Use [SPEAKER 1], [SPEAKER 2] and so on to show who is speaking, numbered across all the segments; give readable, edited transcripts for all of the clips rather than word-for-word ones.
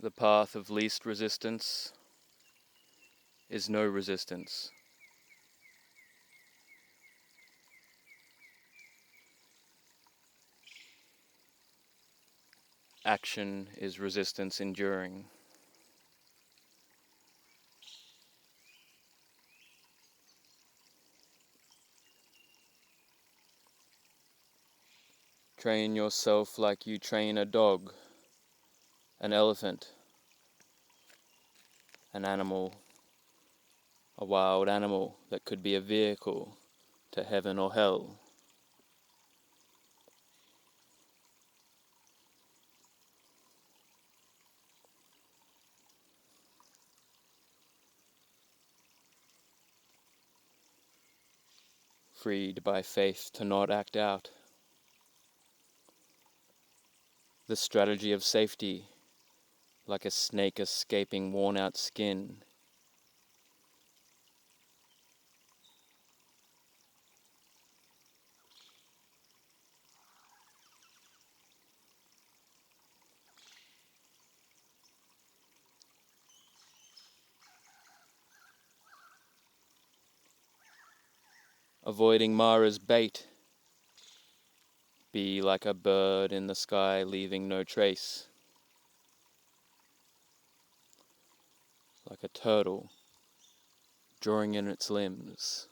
[SPEAKER 1] The path of least resistance is no resistance. Action is resistance enduring. Train yourself like you train a dog, an elephant, an animal, a wild animal that could be a vehicle to heaven or hell. Freed by faith to not act out. The strategy of safety, like a snake escaping worn-out skin. Avoiding Mara's bait. Be like a bird in the sky, leaving no trace. Like a turtle, drawing in its limbs.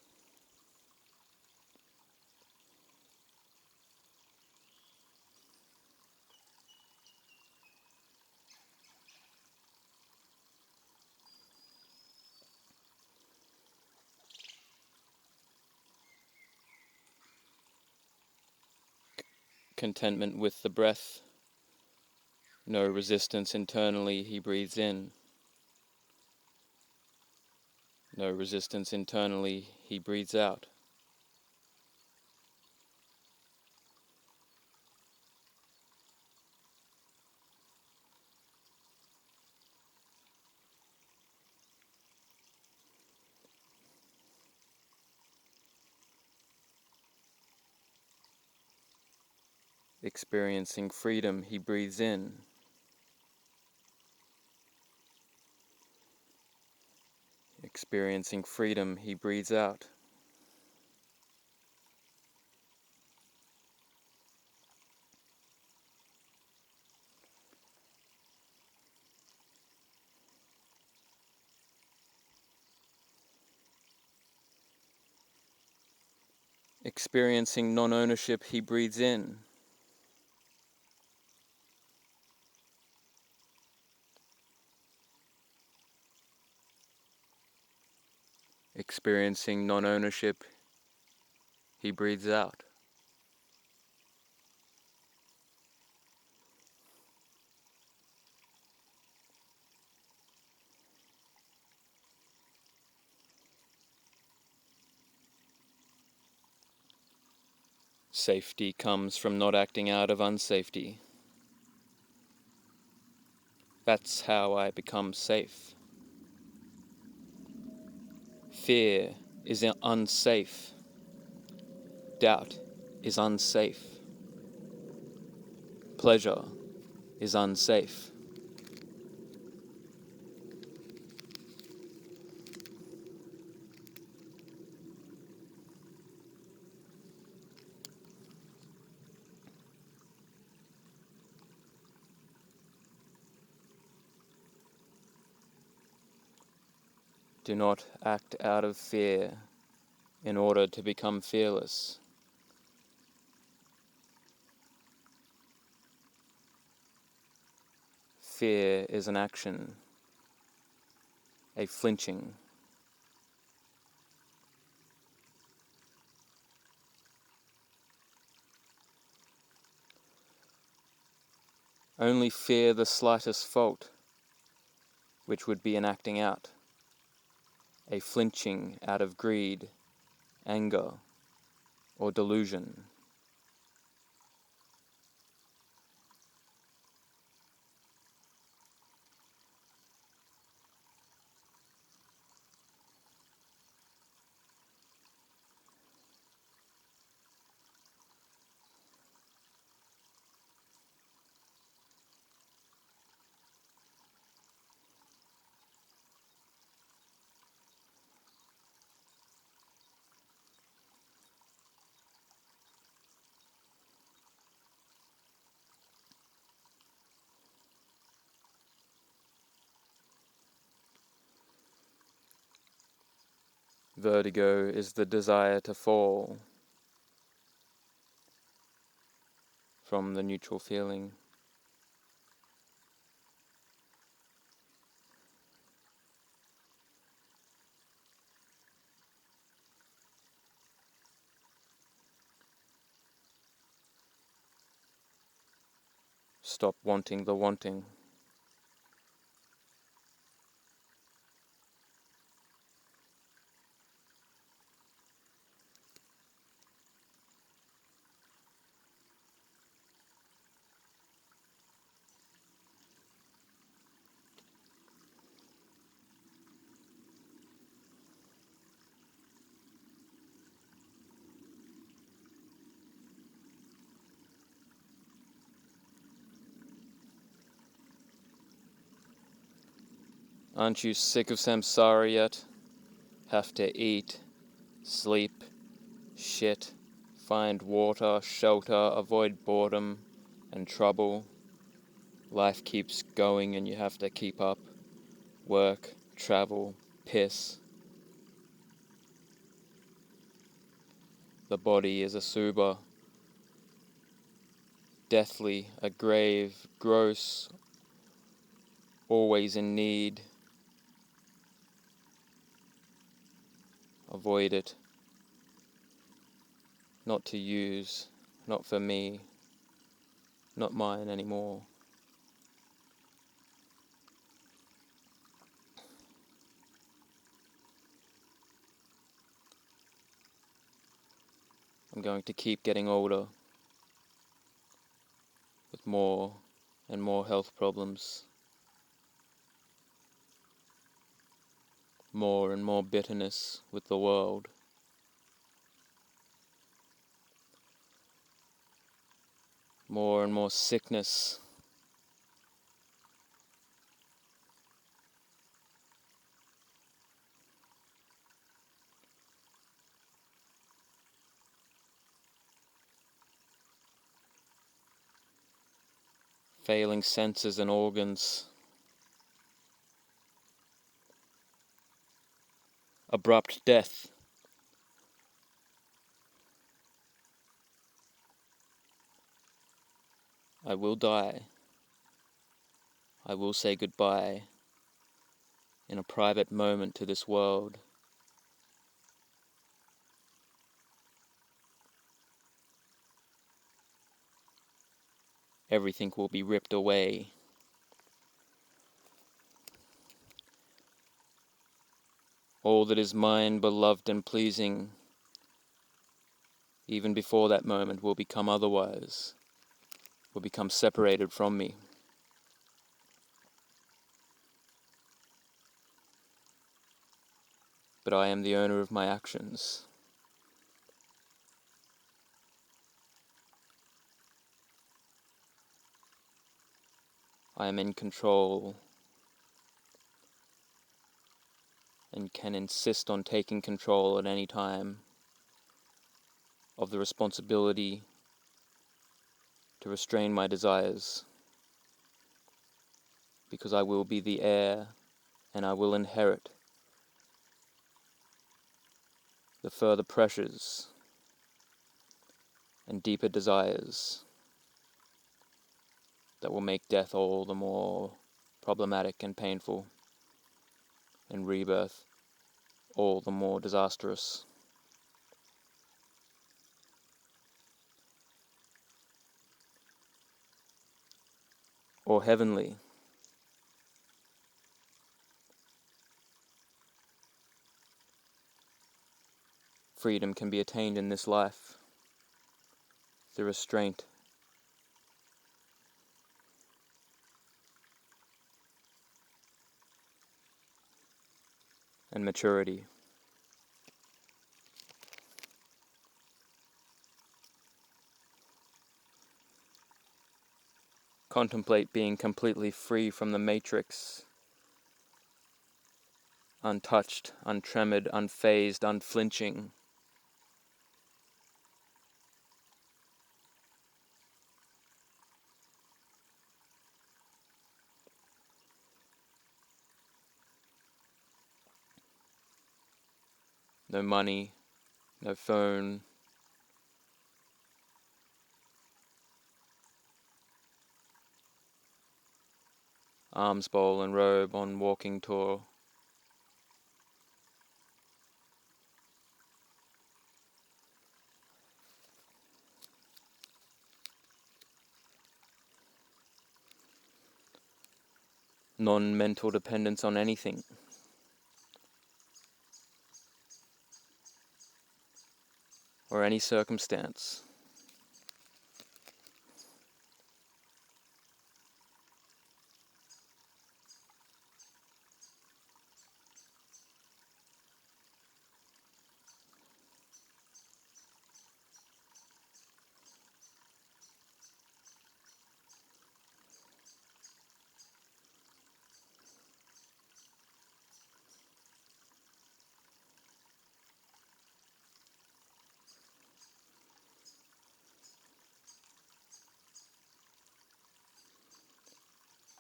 [SPEAKER 1] Contentment with the breath. No resistance internally, he breathes in. No resistance internally, he breathes out. Experiencing freedom, he breathes in. Experiencing freedom, he breathes out. Experiencing non-ownership, he breathes in. Experiencing non-ownership, he breathes out. Safety comes from not acting out of unsafety. That's how I become safe. Fear is unsafe. Doubt is unsafe. Pleasure is unsafe. Do not act out of fear in order to become fearless. Fear is an action, a flinching. Only fear the slightest fault, which would be an acting out, a flinching out of greed, anger, or delusion. Vertigo is the desire to fall from the neutral feeling. Stop wanting the wanting. Aren't you sick of samsara yet? Have to eat, sleep, shit, find water, shelter, avoid boredom and trouble. Life keeps going and you have to keep up. Work, travel, piss. The body is a suba, deathly, a grave, gross, always in need. Avoid it. Not to use, not for me, not mine anymore. I'm going to keep getting older with more and more health problems, more and more bitterness with the world, more and more sickness, failing senses and organs, abrupt death. I will die. I will say goodbye in a private moment to this world. Everything will be ripped away. All that is mine, beloved and pleasing, even before that moment, will become otherwise, will become separated from me. But I am the owner of my actions. I am in control and can insist on taking control at any time of the responsibility to restrain my desires, because I will be the heir and I will inherit the further pressures and deeper desires that will make death all the more problematic and painful, and rebirth all the more disastrous. Or heavenly. Freedom can be attained in this life through restraint and maturity. Contemplate being completely free from the matrix, untouched, untremored, unfazed, unflinching. no money, no phone, alms bowl and robe on walking tour. Non-mental dependence on anything. Or any circumstance.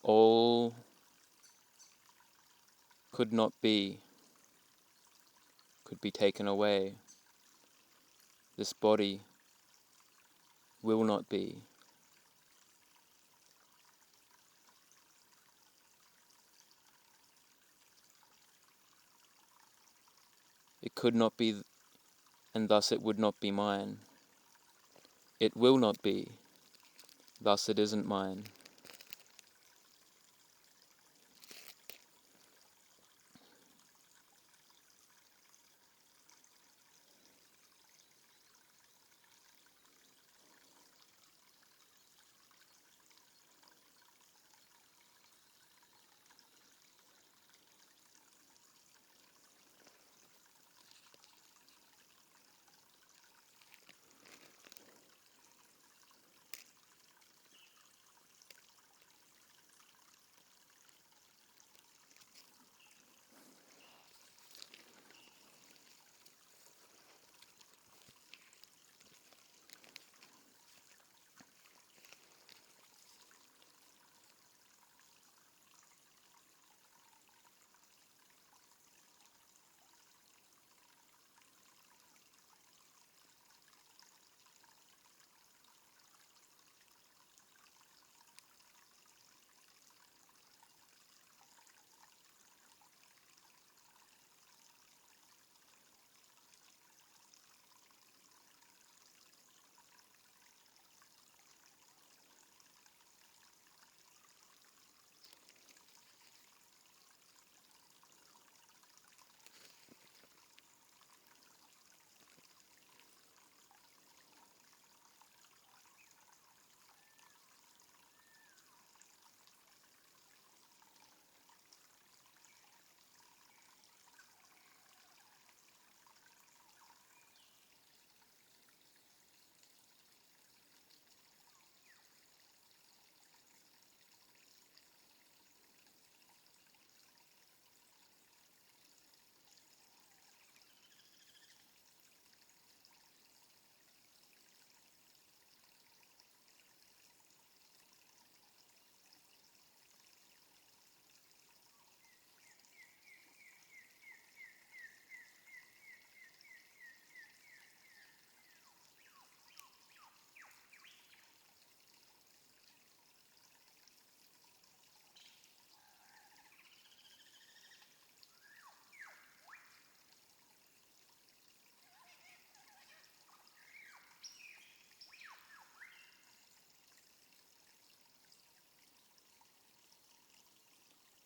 [SPEAKER 1] All could not be, could be taken away. This body will not be. It could not be, and thus it would not be mine. It will not be, thus it isn't mine.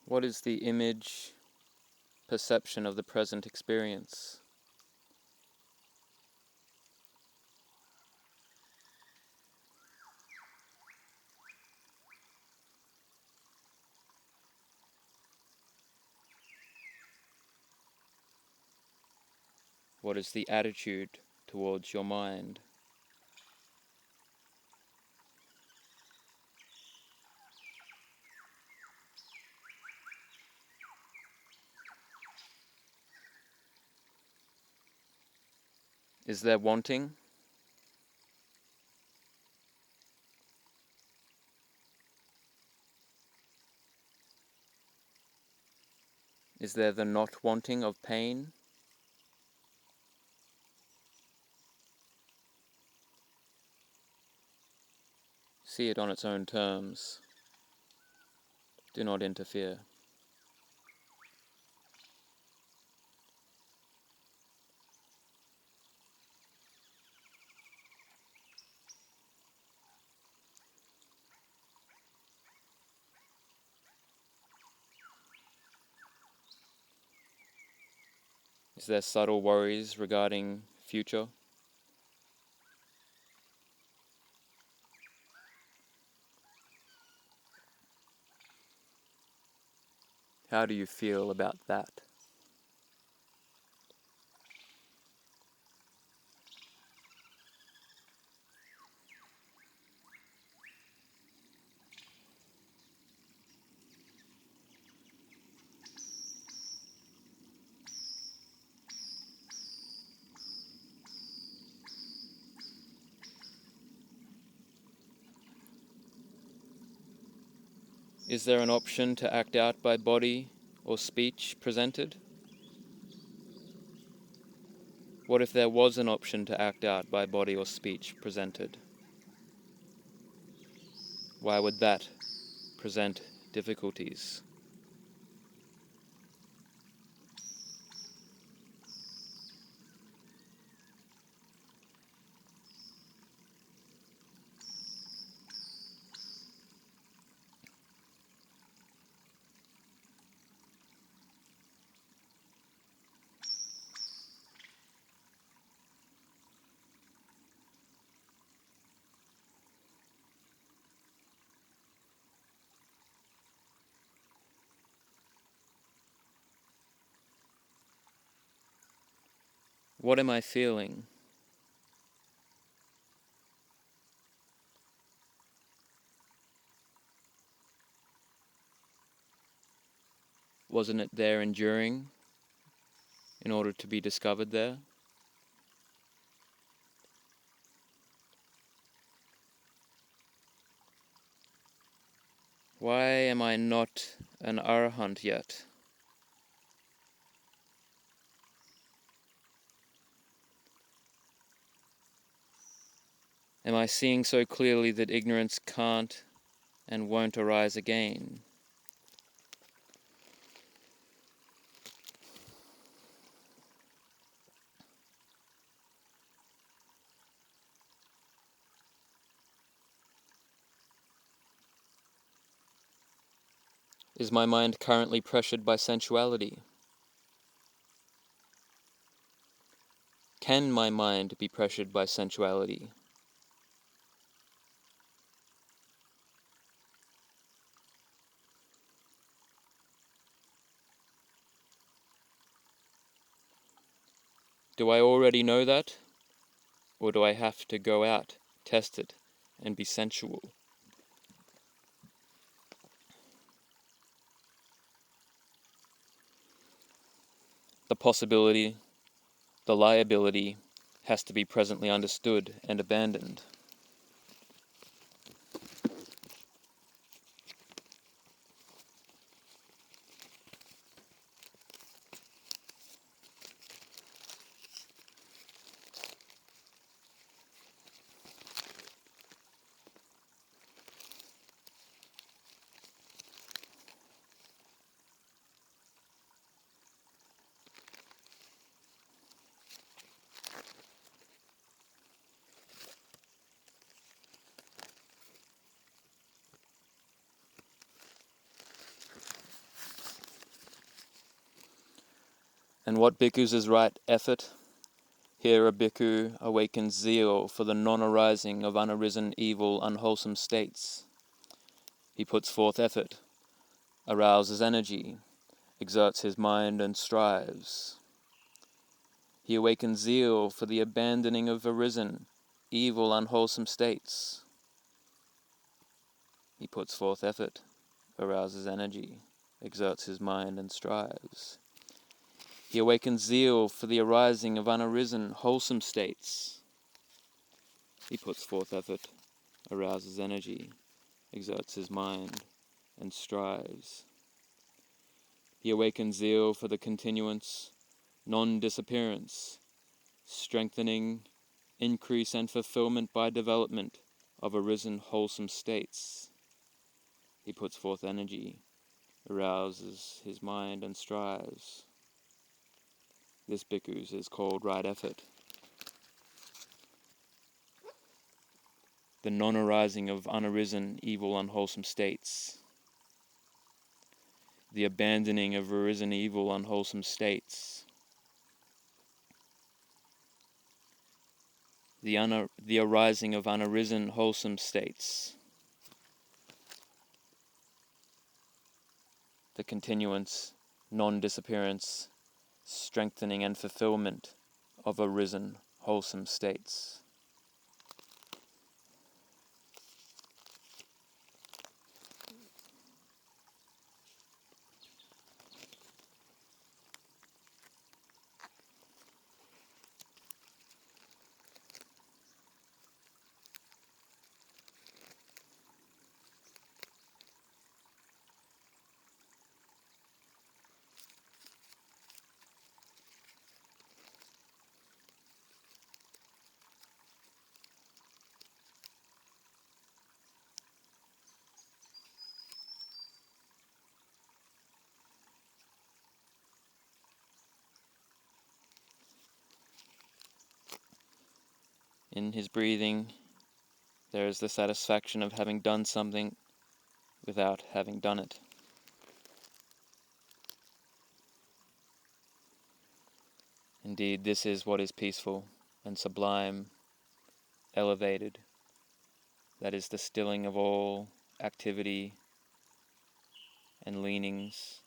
[SPEAKER 1] What is the image, perception of the present experience? What is the attitude towards your mind? Is there wanting? Is there the not wanting of pain? See it on its own terms. Do not interfere. Is there subtle worries regarding future? How do you feel about that? Is there an option to act out by body or speech presented? What if there was an option to act out by body or speech presented? Why would that present difficulties? What am I feeling? Wasn't it there enduring in order to be discovered there? Why am I not an arahant yet? Am I seeing so clearly that ignorance can't and won't arise again? Is my mind currently pressured by sensuality? Can my mind be pressured by sensuality? Do I already know that? Or do I have to go out, test it, and be sensual? The possibility, the liability, has to be presently understood and abandoned. And what bhikkhus is right effort? Here a bhikkhu awakens zeal for the non-arising of unarisen evil unwholesome states. He puts forth effort, arouses energy, exerts his mind and strives. He awakens zeal for the abandoning of arisen, evil unwholesome states. He puts forth effort, arouses energy, exerts his mind and strives. He awakens zeal for the arising of unarisen, wholesome states. He puts forth effort, arouses energy, exerts his mind, and strives. He awakens zeal for the continuance, non-disappearance, strengthening, increase and fulfillment by development of arisen wholesome states. He puts forth energy, arouses his mind and strives. This, bhikkhus, is called right effort. The non-arising of unarisen, evil, unwholesome states. The abandoning of arisen, evil, unwholesome states. The arising of unarisen, wholesome states. The continuance, non-disappearance, strengthening and fulfillment of arisen, wholesome states. In his breathing, there is the satisfaction of having done something without having done it. Indeed, this is what is peaceful and sublime, elevated. That is the stilling of all activity and leanings,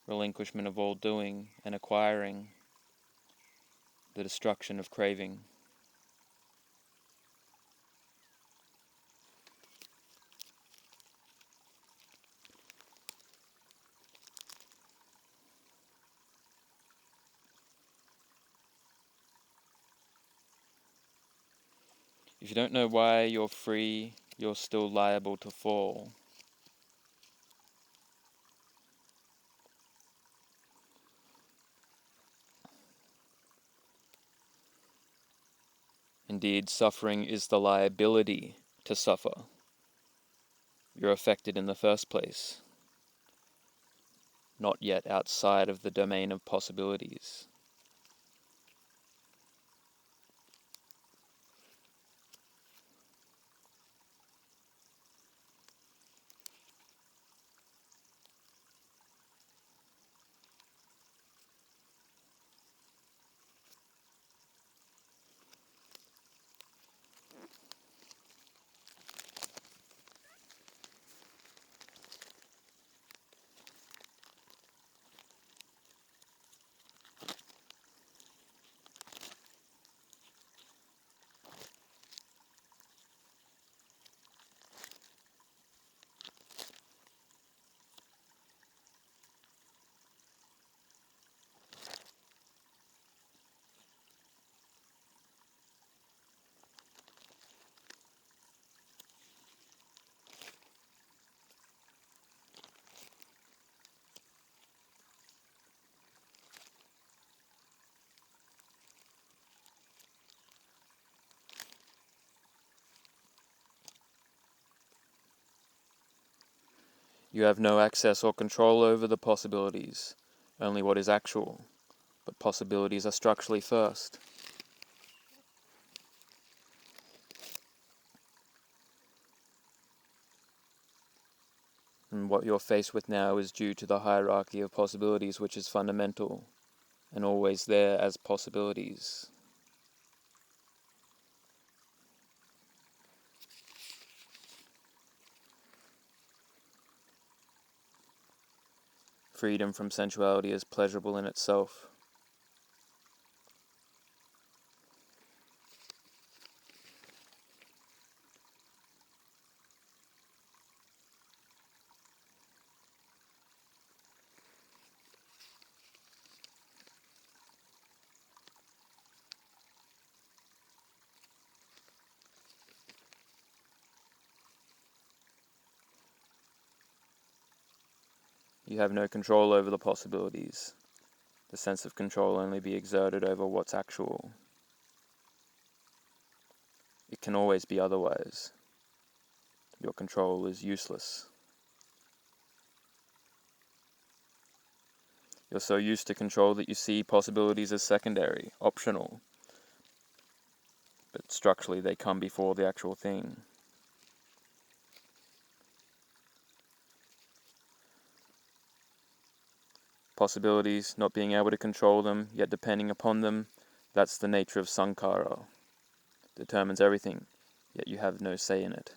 [SPEAKER 1] relinquishment of all doing and acquiring, the destruction of craving. If you don't know why you're free, you're still liable to fall. Indeed, suffering is the liability to suffer. You're affected in the first place, not yet outside of the domain of possibilities. You have no access or control over the possibilities, only what is actual, but possibilities are structurally first. And what you're faced with now is due to the hierarchy of possibilities, which is fundamental and always there as possibilities. Freedom from sensuality is pleasurable in itself. You have no control over the possibilities. The sense of control only be exerted over what's actual. it can always be otherwise. Your control is useless. You're so used to control that you see possibilities as secondary, optional, but structurally they come before the actual thing. Possibilities, not being able to control them, yet depending upon them, that's the nature of sankhara. Determines everything, yet you have no say in it.